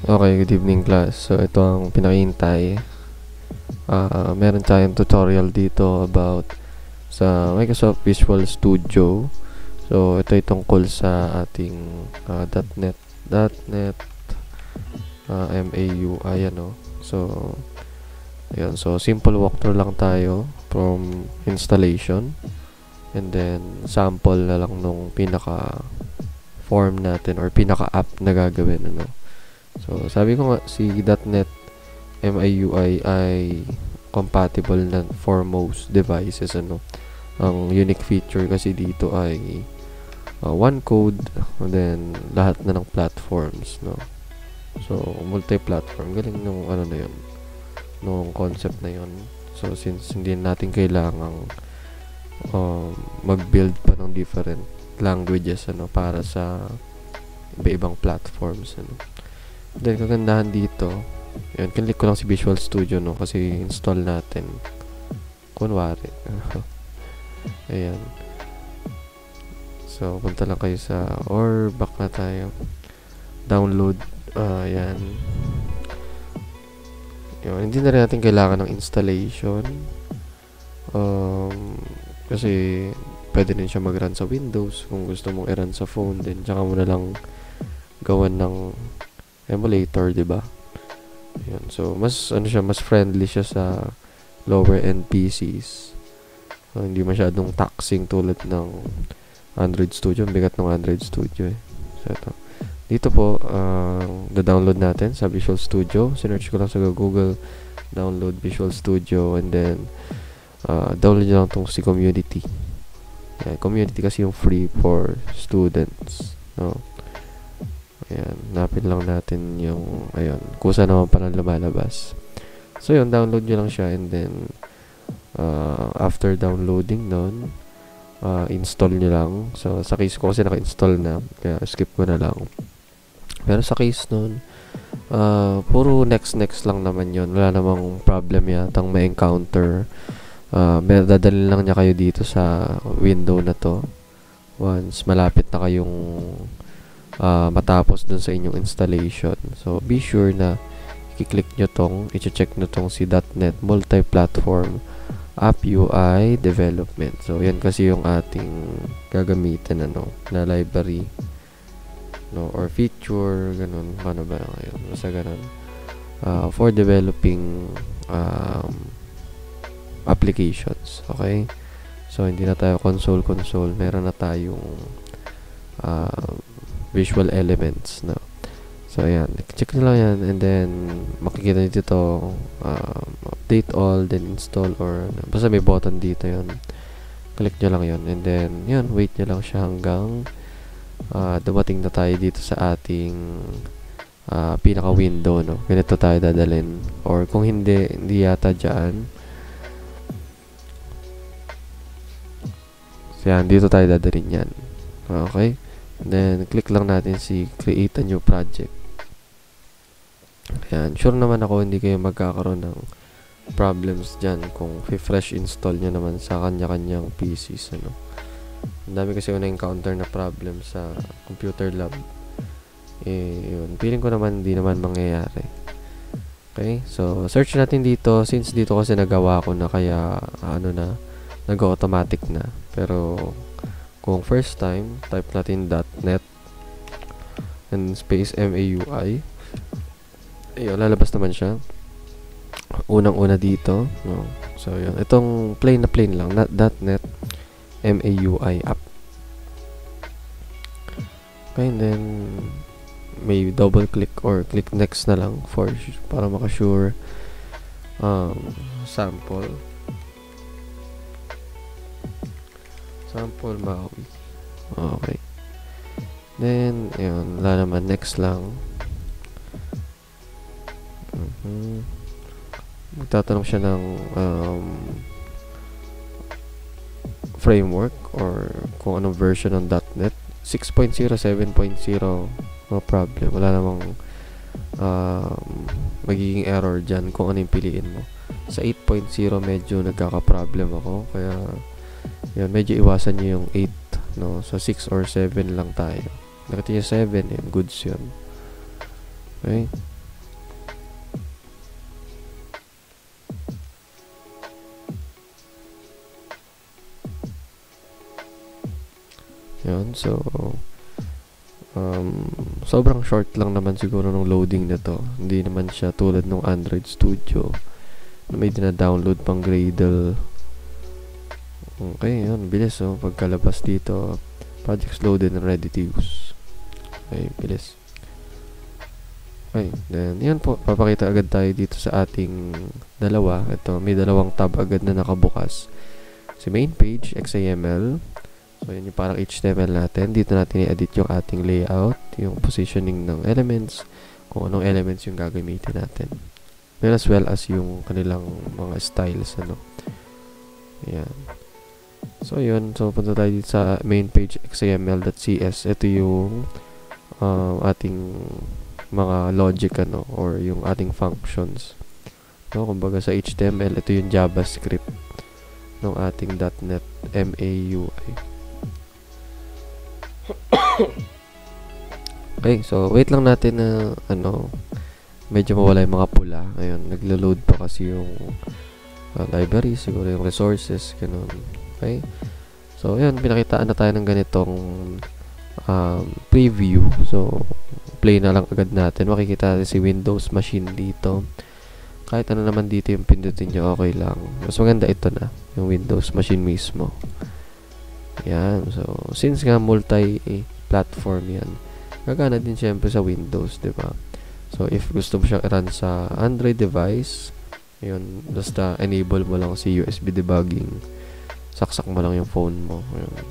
Okay, good evening class. So ito ang pinakihintay. Meron tayong tutorial dito about sa Microsoft Visual Studio. So ito ay tungkol sa ating .NET MAUI ano. So ayun, so simple walkthrough lang tayo from installation and then sample na lang nung pinaka form natin or pinaka app na gagawin ano. So, sabi ko nga, si .NET MAUI ay compatible na for most devices, ano. Ang unique feature kasi dito ay one code, and then lahat na ng platforms, no. So, multi-platform. Galing nung ano na yun, nung concept na yun. So, since hindi natin kailangang mag-build pa ng different languages, ano, para sa iba-ibang platforms, ano. Then, kagandahan dito, yun, click ko lang si Visual Studio, no, kasi install natin. Kunwari. Ayan. So, punta lang kayo sa, or back na tayo. Download, ayan. Yun, hindi na rin natin kailangan ng installation. Kasi, pwede din siya mag-run sa Windows, kung gusto mong i-run sa phone din. Tsaka mo na lang gawan ng emulator, 'di ba? Ayun. So, mas friendly siya sa lower end PCs. So, hindi masyadong taxing tulad ng Android Studio. Ang bigat ng Android Studio eh. So, ito. Dito po, download natin sa Visual Studio. Sinearch ko lang sa Google, download Visual Studio, and then download nyo lang itong si Community. Yeah, Community kasi yung free for students, no? Ayan, napin lang natin yung, ayun, kusa naman pala lumalabas. So, yun, download nyo lang siya, and then, after downloading nun, install nyo lang. So, sa case ko kasi naka-install na, kaya skip ko na lang. Pero sa case nun, puro next lang naman yun. Wala namang problem yatang ma-encounter. Dadalhin lang niya kayo dito sa window na to. Once malapit na kayong matapos dun sa inyong installation. So, be sure na i-click nyo tong, i-check nyo tong si .NET Multi-Platform App UI Development. So, yan kasi yung ating gagamitin, ano, na library, no, or feature, ganun, paano ba yun, basta ganun, for developing applications, okay? So, hindi na tayo console, meron na tayong visual elements, no. So, ayan, check nyo lang yan, and then makikita nyo dito update all, then install, or basta may button dito yun, click nyo lang yun, and then yun, wait nyo lang siya hanggang dumating na tayo dito sa ating pinaka window, no. Ganito tayo dadalhin, or kung hindi yata dyan. So, yan, dito tayo dadalhin yan, okay. And then, click lang natin si create a new project. Ayan, sure naman ako hindi kayo magkakaroon ng problems dyan kung fresh install nyo naman sa kanya-kanyang PCs, ano. Ang dami kasi ko na-encounter na problem sa computer lab. Yun, feeling ko naman hindi naman mangyayari. Okay, so search natin dito. Since dito kasi nagawa ko na, kaya nag-automatic na. Pero kung first time, type natin .NET and space MAUI. Ayun, lalabas naman siya. Unang-una dito, no? So, yun. Itong plain lang, .NET MAUI app. Okay, and then may double click or click next na lang para makasure sample MAUI. Okay. Then, ayun, wala naman, next lang. Magtatanong siya ng framework or kung anong version ng .NET. 6.0, 7.0, no problem. Wala namang magiging error dyan kung ano yung piliin mo. Sa 8.0 medyo nagkaka-problem ako, kaya yan, medyo iwasan nyo yung 8, no? So, 6 or 7 lang tayo. Nakita nyo 7, yun, goods yun. Okay? Yun, so sobrang short lang naman siguro ng loading na to. Hindi naman siya tulad ng Android Studio na may dina-download pang Gradle. Okay, yun, bilis. So, pagkalabas dito, projects loaded and ready to use. Okay, bilis. Okay, then, yun po, papakita agad tayo dito sa ating dalawa. Ito, may dalawang tab agad na nakabukas. Si main page, XAML. So, yun yung parang HTML natin. Dito natin i-edit yung ating layout, yung positioning ng elements, kung anong elements yung gagamitin natin. And as well as yung kanilang mga styles, ano. Ayan. So, yun. So, punta tayo dito sa main page, xaml.cs. Ito yung ating mga logic, ano, or yung ating functions. No, kumbaga sa HTML, ito yung JavaScript ng ating .NET MAUI. Okay, so wait lang natin na medyo mawala yung mga pula. Ayun, naglo-load pa kasi yung library, siguro yung resources, ganun. Okay? So, ayun, pinakitaan na tayo ng ganitong preview. So, play na lang agad natin. Makikita natin si Windows machine dito. Kahit ano naman dito yung pindutin nyo, okay lang. Mas maganda ito na, yung Windows machine mismo. Yan. So, since nga multi-platform yan, gagana din syempre sa Windows, diba? So, if gusto mo siyang i-run sa Android device, yun, basta enable mo lang si USB debugging. Saksak mo lang yung phone mo. Yun.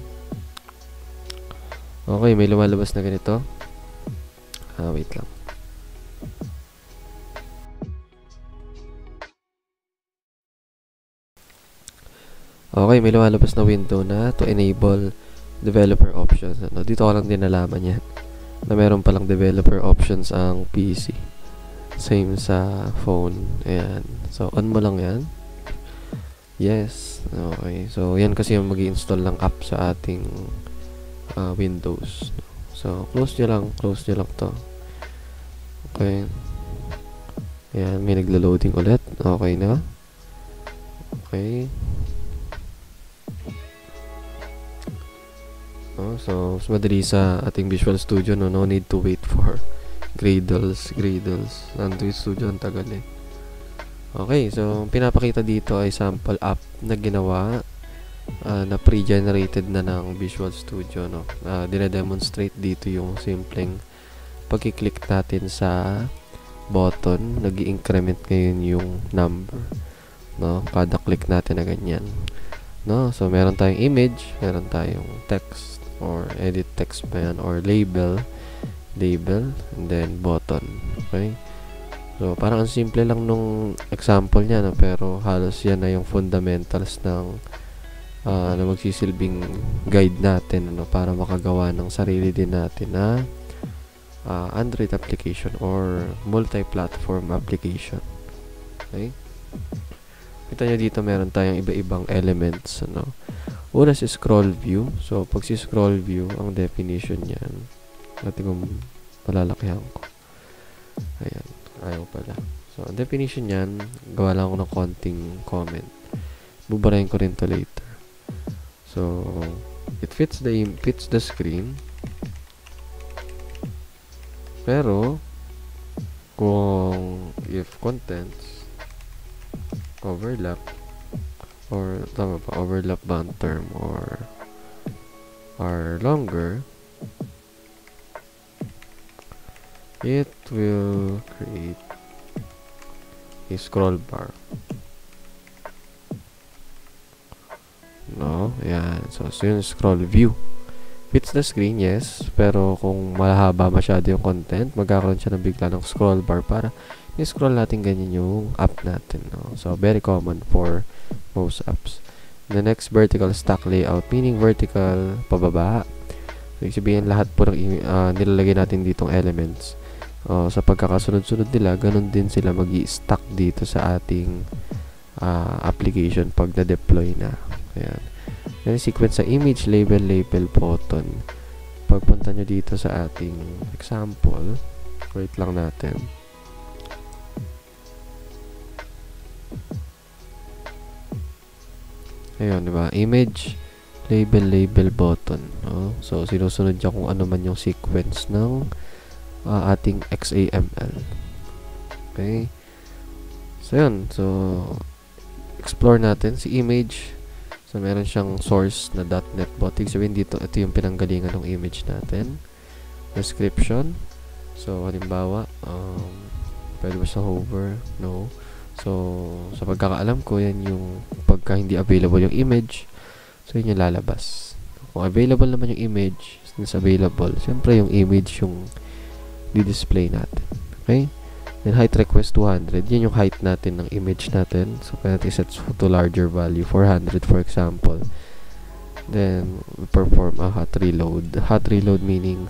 Okay, may lumalabas na ganito. Wait lang. Okay, may lumalabas na window na to enable developer options. Dito ko lang din nalaman yan na meron palang developer options ang PC. Same sa phone. Ayan. So, on mo lang yan. Yes. Okay. So, yan kasi yung mag-i-install ng app sa ating Windows. So, close nyo lang. Close nyo lang to. Okay. Ayan. May naglo-loading ulit. Okay na. Okay. So, mas madali sa ating Visual Studio, no need to wait for Gradles. Android Studio, ang tagal eh. Okay, so, pinapakita dito ay sample app na ginawa na pre-generated na ng Visual Studio, no. Dina-demonstrate dito yung simpleng pagkiklik natin sa button, nag-i-increment ngayon yung number, no, kada click natin na ganyan, no. So, meron tayong image, meron tayong text, or edit text pa yan, or label, and then button. Okay? So, parang ang simple lang nung example niya, no? Pero halos yan na yung fundamentals ng na magsisilbing guide natin, ano, para makagawa ng sarili din natin na Android application or multi-platform application. Okay? Kita nyo dito meron tayong iba-ibang elements, ano. Una si scroll view. So, pag si scroll view, ang definition niyan, natin kung malalakihan ko. Ayan. Ayaw pala. So, ang definition niyan, gawa lang ako ng konting comment. Bubarayin ko rin to later. So, it fits the screen. Pero, kung if contents overlap, or tama pa, overlap ba ang term, or are longer, it will create a scroll bar. No? Yan. So yung scroll view. Fits the screen, yes. Pero kung mahaba masyado yung content, magkakaroon siya ng bigla ng scroll bar para i-scroll natin ganyan yung app natin. No? So, very common for most apps. The next, vertical stack layout, meaning vertical pababa. So, sabihin lahat po ng nilalagay natin ditong elements. Sa pagkakasunod-sunod nila, ganun din sila mag-i-stack dito sa ating application pag na-deploy na. Ayan. Then, sequence sa image, label, button. Pagpunta nyo dito sa ating example, wait lang natin. Ayun, diba? Image, label button. No? So, sinusunod niya kung ano man yung sequence ng ating XAML. Okay? So, yun. So, explore natin si image. So, meron siyang source na .NET bot. Ibig sabihin dito, ito yung pinanggalingan ng image natin. Description. So, halimbawa, pwede ba siya hover? No. So, sa pagkakaalam ko, yan yung pagka hindi available yung image. So, yun yung lalabas. Kung available naman yung image, since available, siyempre yung image yung di-display natin. Okay? Then, height request 200. Yan yung height natin ng image natin. So, kaya natin set to larger value, 400 for example. Then, we perform a hot reload. Hot reload meaning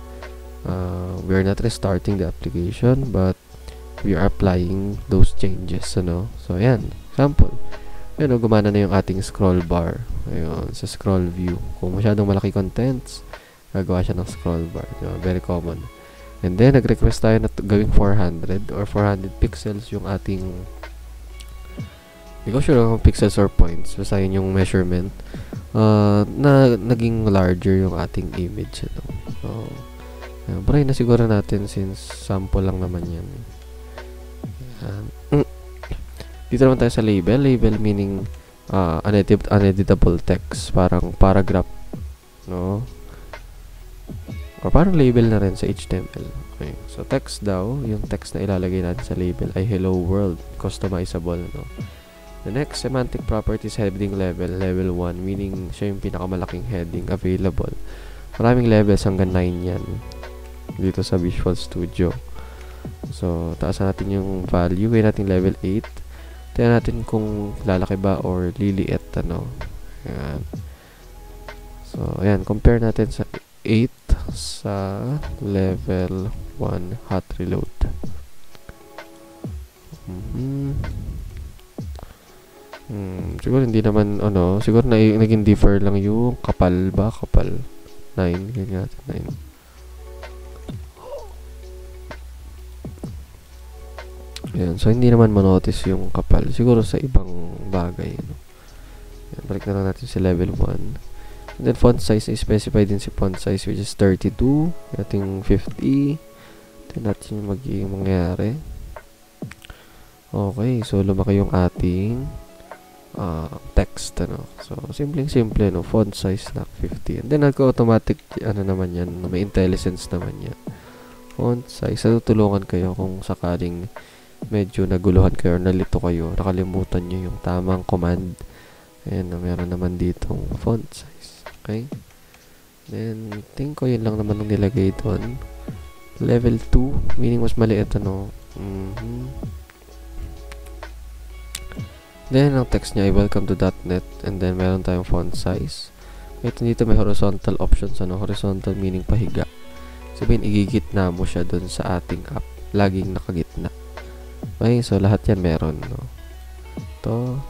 we are not restarting the application, but we are applying those changes. Ano? So, ayan. Example. Ayan, gumana na yung ating scroll bar. Ayun, sa scroll view. Kung masyadong malaki contents, gagawa siya ng scroll bar. Diba? Very common. And then, nag-request tayo na gawing 400 or 400 pixels yung ating, hindi ko sure kung pixels or points. Basta yun yung measurement. Na naging larger yung ating image. Ano? So, Bray na siguro natin since sample lang naman yan. Dito naman tayo sa label. Label meaning uneditable text. Parang paragraph. No? Or parang label na rin sa HTML. Okay. So, text daw, yung text na ilalagay natin sa label ay hello world. Customizable. No? The next, semantic properties heading level. Level 1, meaning siya yung pinakamalaking heading available. Maraming levels hanggang 9 yan. Dito sa Visual Studio. So, taasan natin yung value. Gawin natin level 8. Tingnan natin kung lalaki ba or liliit. Ano. Ayan. So, ayan. Compare natin sa 8 sa level 1 hot reload. Siguro hindi naman, siguro naging differ lang yung kapal ba? Kapal. 9. Ganyan natin, 9. Ayan, so hindi naman manotice yung kapal. Siguro sa ibang bagay. No? Ayan, balik na lang natin si level 1. And then font size, i-specify din si font size which is 32. Ating 50. Tignan natin yung magiging mangyari. Okay, so lumaki yung ating text. Ano? So, simple, no? Font size na 50. And then nagko-automatic, naman yan. May intelligence naman yan. Font size. Tutulungan kayo kung sakaling medyo naguluhan kayo or nalito kayo, nakalimutan nyo yung tamang command. Ayan, meron naman ditong font size. Okay? Then, think ko yun lang naman ang nilagay doon. Level 2, meaning mas maliit, ano. Then, ang text niya ay welcome to .NET, and then meron tayong font size. Ito dito may horizontal options, ano. Horizontal meaning pahiga. Sabihin, igigitna mo siya doon sa ating app. Laging nakagitna. Okay, so lahat yan meron, no? Ito.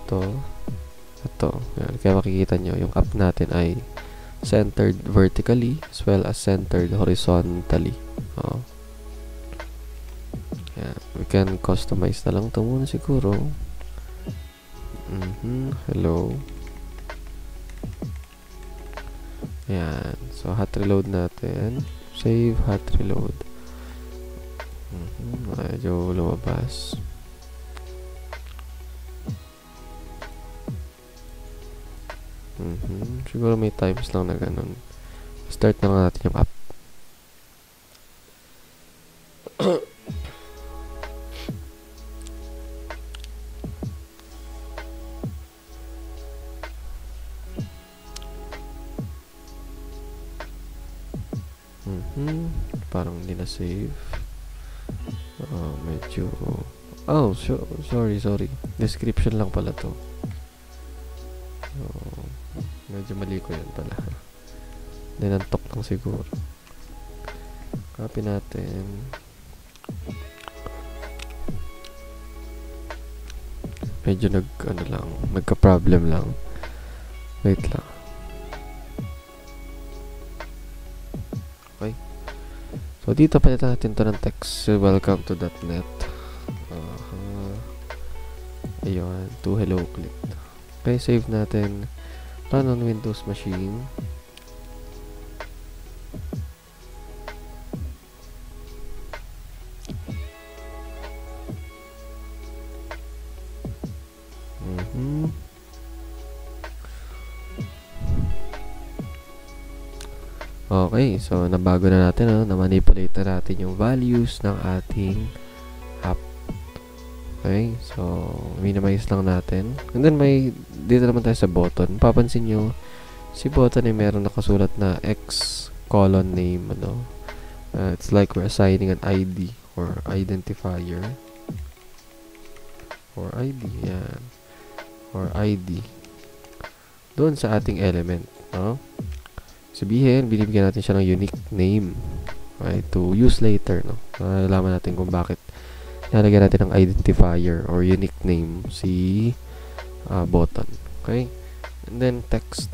Yan. Kaya makikita nyo, yung app natin ay centered vertically as well as centered horizontally. Yan. We can customize na lang ito muna siguro. Hello. Yan. So, hot reload natin. Save, hot reload. Medyo lumabas. Siguro may times lang na ganun. Start na lang natin yung app. Parang hindi na save. Medyo sorry. Description lang pala to. Medyo mali ko yan pala. Dinantok lang siguro. Copy natin. Medyo nagka-problem lang. Wait lang. Okay. So, dito palitan natin to ng text. Welcome to .NET. Ayun. To hello click. Okay, save natin. run on Windows machine. Okay, so nabago na natin, na-manipulate na natin yung values ng ating app. Okay, so minimize lang natin. And then dito naman tayo sa button. Papansin nyo, si button ay meron nakasulat na X colon name, it's like we're assigning an ID or identifier. Or ID, yan. Or ID. Doon sa ating element, sabihin, binibigyan natin siya ng unique name, right, to use later, malalaman natin kung bakit nalagyan natin ng identifier or unique name si button. Okay, and then text,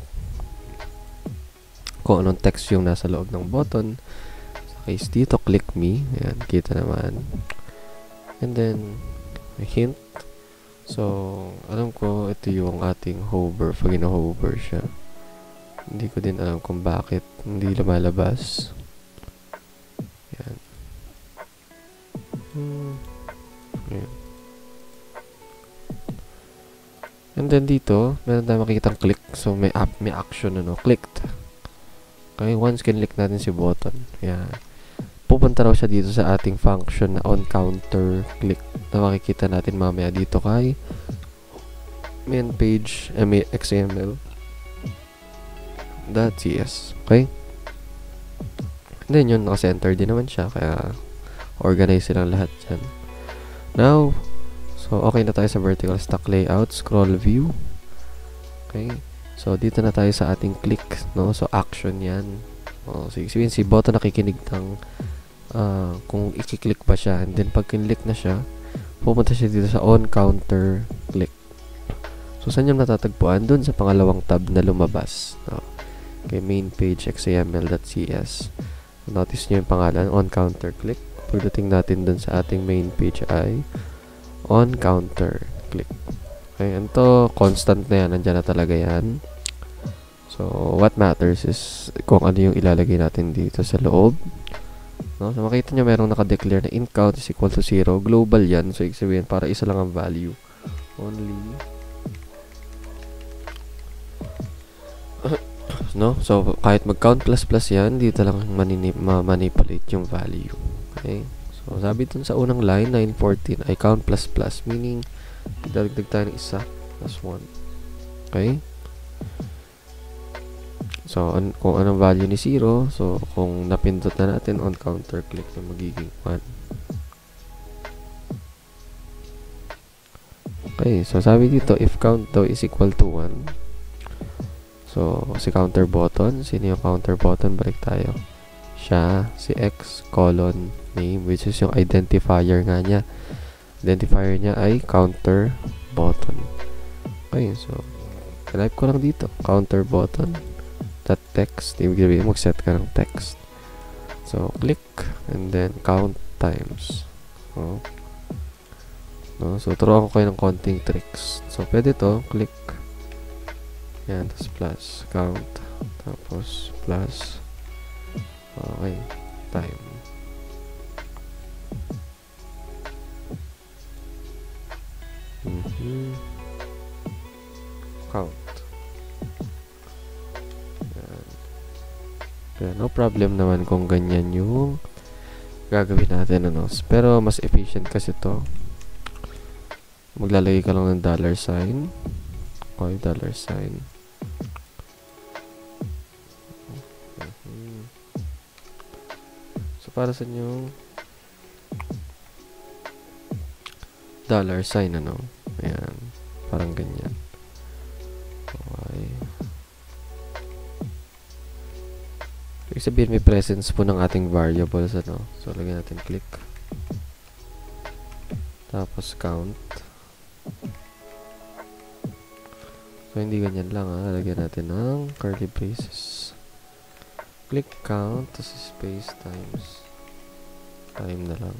kung anong text yung nasa loob ng button. Sa case dito, click me, ayan, kita naman. And then a hint, so alam ko ito yung ating hover. Pag ino-hover siya, hindi ko din alam kung bakit hindi lumalabas. Yan. Yan. And then dito, meron tayong makikitang click. So may action, clicked. Okay, once kinlick natin si button, yan, pupunta raw siya dito sa ating function na on counter click na makikita natin mamaya dito kay main page XML.cs. Okay? And then yun, naka-center din naman siya, kaya organize silang lahat dyan. Now, so okay na tayo sa vertical stack layout, scroll view. Okay? So dito na tayo sa ating click, so action yan. So sabihin si button nakikinig ng kung i-click ba siya, and then pag kinlick na siya, pupunta siya dito sa on counter click. So saan yung natatagpuan? Dun sa pangalawang tab na lumabas, okay, main page xaml.cs. Notice nyo yung pangalan, on counter click. Pagdating natin dun sa ating main page ay on counter click. Okay, and to constant na yan, nandyan na talaga yan. So what matters is kung ano yung ilalagay natin dito sa loob. So makita nyo merong nakadeclare na int count is equal to 0. Global yan, so ibig sabihin para isa lang ang value. Only so kahit mag-count plus yan, dito lang manipulate yung value. Okay, so sabi dun sa unang line 914 ay count plus meaning dagdag tayo ng isa plus 1. Okay, so kung anong value ni 0, so kung napindot na natin on counter click, na magiging 1. Okay, so sabi dito if count daw is equal to 1, so si counter button, sino yung counter button? Balik tayo, siya, si X colon name, which is yung identifier nga niya. Identifier niya ay counter button. Okay, so type ko lang dito counter button dot text, ibig sabihin mag-set ka ng text. So click and then count times. So turuan ko kayo ng konting tricks. So pwede to, click yan, tapos plus count, tapos plus, okay, time. Count. Yan. Kaya no problem naman kung ganyan yung gagawin natin, pero mas efficient kasi to. Maglalagay ka lang ng $sign. Okay, $sign. So para sa inyo $sign, ayan, parang ganyan. Okay, ibig sabihin may presence po ng ating variables, so lagyan natin click, tapos count. So hindi ganyan lang, lagyan natin ng curly braces, click count, tapos space times time na lang.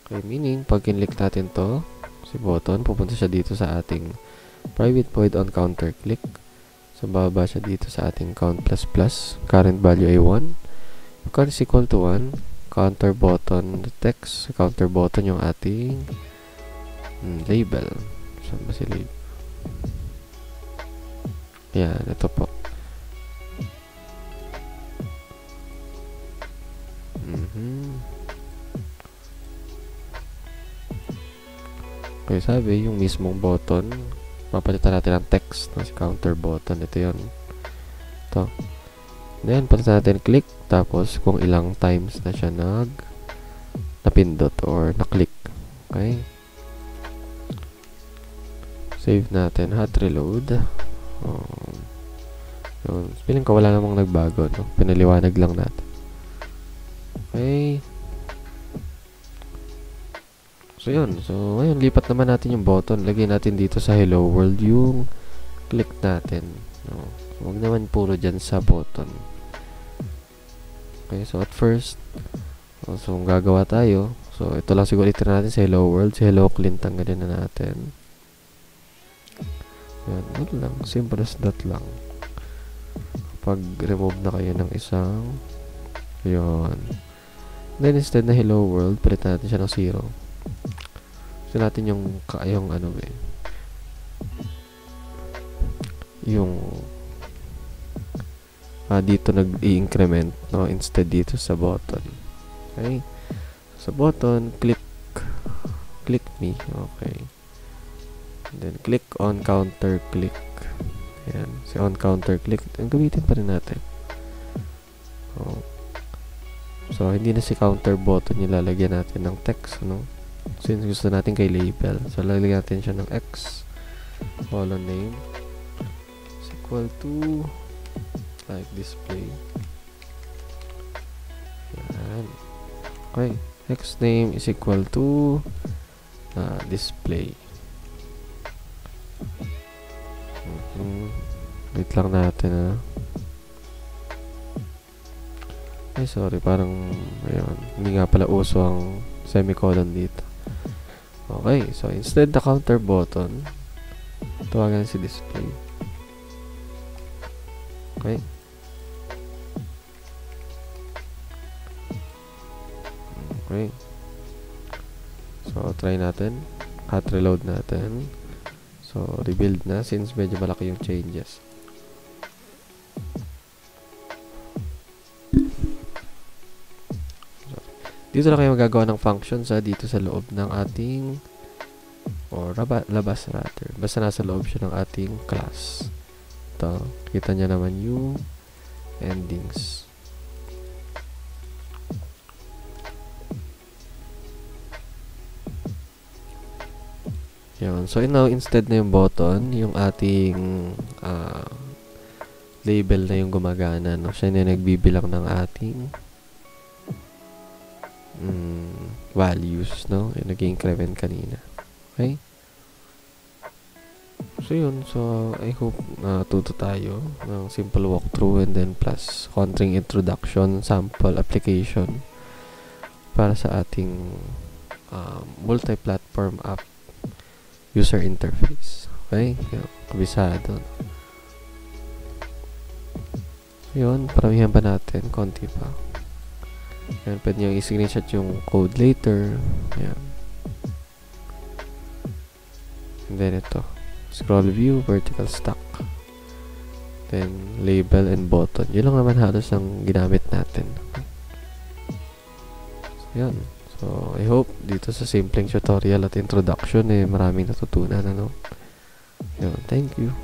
Okay, meaning pag kinlik natin to, si button, pupunta siya dito sa ating private void on counter click. So, bababa siya dito sa ating count plus plus. Current value ay 1. Count is equal to 1. Counter button, the text. Counter button yung ating label. Saan ba si label? Yan, ito po. Okay, sabi, yung mismong button, papalitan natin ang text na si counter button. Ito yun. Ito. Then, palitan natin click. Tapos, kung ilang times na siya napindot or na-click. Okay. Save natin. Hot reload. Yun. Feeling ko wala namang nagbago. No? Pinaliwanag lang natin. Okay. So, yun. So, ngayon, lipat naman natin yung button. Lagyan natin dito sa Hello World yung click natin. No? Huwag naman puro dyan sa button. Okay, so at first, so kung gagawa tayo, so ito lang siguro itin natin sa Hello World. Si Hello Clint, tanggalin na natin. Yan, ano lang. Simple as that lang. Pag remove na kayo ng isang, yun. Then, instead na Hello World, palitan natin siya ng 0. So, natin yung ano yung dito nag-i-increment, no? Instead dito sa button. Okay? Sa button, click me. Okay. And then, click on counter click. Ayan. Si on counter click, ang gamitin pa rin natin. Oh. So, hindi na si counter button yung lalagyan natin ng text, no? Since gusto natin kay label. So, lalagyan natin siya ng X. Column name is equal to like display. Yan. Okay. X name is equal to display. Wait lang natin ay sorry, parang ayun, hindi nga pala uso ang semicolon dito. Okay, so instead the counter button, tawagan si display. Okay. Okay. So try natin, hot reload natin. So rebuild na since medyo malaki yung changes. Dito na kayo magagawa ng functions dito sa loob ng ating or labas rather. Basta nasa loob siya ng ating class. Ito, kita niya naman yung endings. Yun. So now instead na yung button, yung ating label na yung gumagana, no? Siya na nagbibilang ng ating values, no? Yung nag-increment kanina. Okay? So, yun. So, I hope natuto tayo ng simple walkthrough and then plus konting introduction, sample application para sa ating multi-platform app user interface. Okay? Yun. Kabisado. So, yun. Paramihan pa natin. Konti pa. Ayan, pwede nyo i-screenshot yung code later. Ayan. And then ito. Scroll view, vertical stack. Then, label and button. Yun lang naman halos ang ginamit natin. So, yan. So, I hope dito sa simpleng tutorial at introduction, maraming natutunan, ano? Yun, thank you.